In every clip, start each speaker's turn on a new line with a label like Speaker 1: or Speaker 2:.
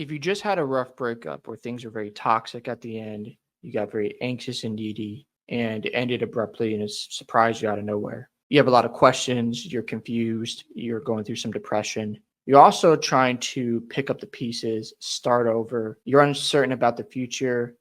Speaker 1: If you just had a rough breakup where things were very toxic at the end, you got very anxious and needy, and it ended abruptly and it surprised you out of nowhere. You have a lot of questions, you're confused, you're going through some depression. You're also trying to pick up the pieces, start over. You're uncertain about the future.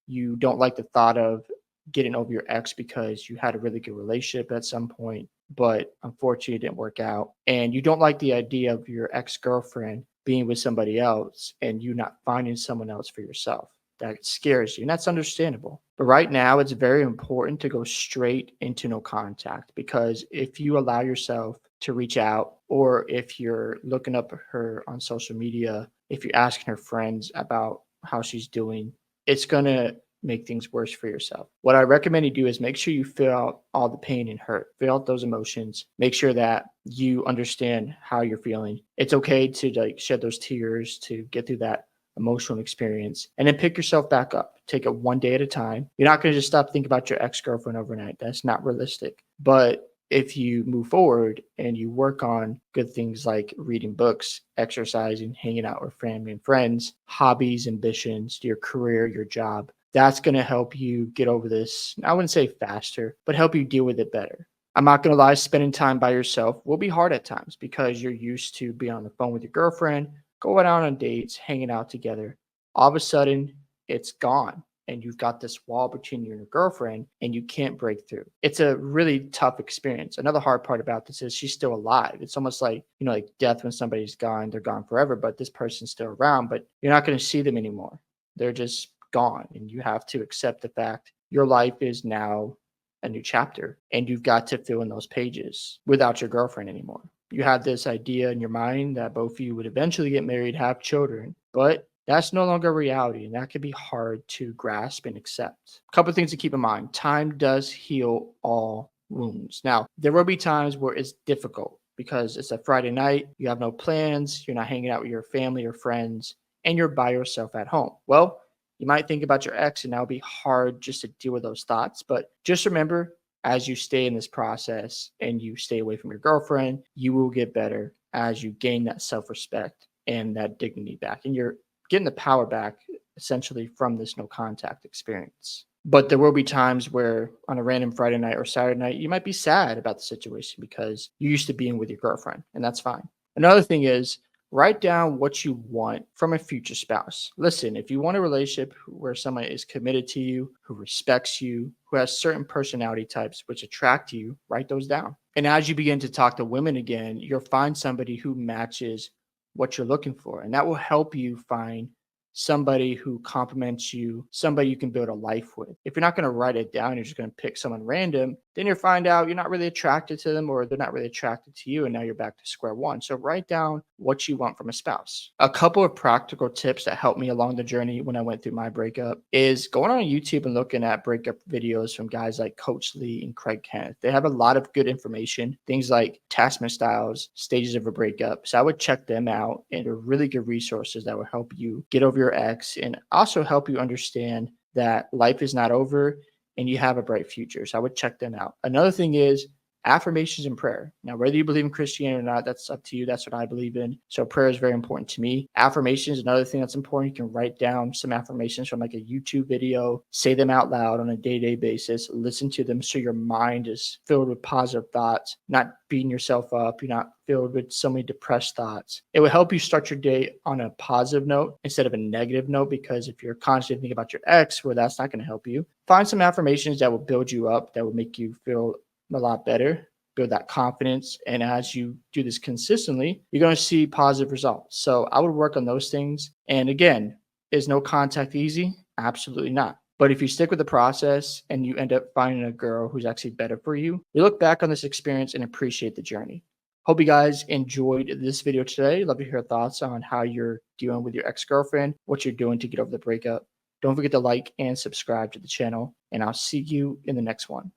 Speaker 1: You don't like the thought of getting over your ex because you had a really good relationship at some point, but unfortunately it didn't work out. And you don't like the idea of your ex girlfriend being with somebody else and you not finding someone else for yourself. That scares you, and that's understandable. But right now, it's very important to go straight into no contact because if you allow yourself to reach out, or if you're looking up her on social media, if you're asking her friends about how she's doing, it's going to make things worse for yourself. What I recommend you do is make sure you feel out all the pain and hurt, feel out those emotions, make sure that you understand how you're feeling. It's okay to like shed those tears to get through that emotional experience and then pick yourself back up. Take it one day at a time. You're not going to just stop thinking about your ex-girlfriend overnight. That's not realistic. But if you move forward and you work on good things like reading books, exercising, hanging out with family and friends, hobbies, ambitions, your career, your job, that's going to help you get over this. I wouldn't say faster, but help you deal with it better. I'm not going to lie, spending time by yourself will be hard at times because you're used to being on the phone with your girlfriend, going out on dates, hanging out together. All of a sudden, it's gone. And you've got this wall between you and your girlfriend, and you can't break through. It's a really tough experience. Another hard part about this is she's still alive. It's almost like, like death when somebody's gone, they're gone forever, but this person's still around, but you're not going to see them anymore. They're just gone. And you have to accept the fact your life is now a new chapter, and you've got to fill in those pages without your girlfriend anymore. You had this idea in your mind that both of you would eventually get married, have children, but that's no longer reality, and that can be hard to grasp and accept. A couple of things to keep in mind. Time does heal all wounds. Now, there will be times where it's difficult because it's a Friday night, you have no plans, you're not hanging out with your family or friends, and you're by yourself at home. Well, you might think about your ex, and that'll be hard just to deal with those thoughts, but just remember, as you stay in this process and you stay away from your girlfriend, you will get better as you gain that self-respect and that dignity back. And you're getting the power back essentially from this no contact experience. But there will be times where on a random Friday night or Saturday night, you might be sad about the situation because you're used to being with your girlfriend, and that's fine. Another thing is write down what you want from a future spouse. Listen, if you want a relationship where someone is committed to you, who respects you, who has certain personality types which attract you, write those down. And as you begin to talk to women again, you'll find somebody who matches what you're looking for. And that will help you find somebody who compliments you, somebody you can build a life with. If you're not going to write it down, you're just going to pick someone random, then you'll find out you're not really attracted to them or they're not really attracted to you. And now you're back to square one. So write down what you want from a spouse. A couple of practical tips that helped me along the journey when I went through my breakup is going on YouTube and looking at breakup videos from guys like Coach Lee and Craig Kenneth. They have a lot of good information, things like attachment styles, stages of a breakup. So I would check them out, and they're really good resources that will help you get over your ex and also help you understand that life is not over and you have a bright future. So I would check them out. Another thing is affirmations and prayer. Now, whether you believe in Christianity or not, that's up to you. That's what I believe in. So prayer is very important to me. Affirmations, another thing that's important. You can write down some affirmations from like a YouTube video, say them out loud on a day-to-day basis, listen to them so your mind is filled with positive thoughts, not beating yourself up. You're not filled with so many depressed thoughts. It will help you start your day on a positive note instead of a negative note, because if you're constantly thinking about your ex, well, that's not going to help you. Find some affirmations that will build you up, that will make you feel a lot better, build that confidence. And as you do this consistently, you're going to see positive results. So I would work on those things. And again, is no contact easy? Absolutely not. But if you stick with the process and you end up finding a girl who's actually better for you, you look back on this experience and appreciate the journey. Hope you guys enjoyed this video today. Love to hear thoughts on how you're dealing with your ex-girlfriend, what you're doing to get over the breakup. Don't forget to like and subscribe to the channel, and I'll see you in the next one.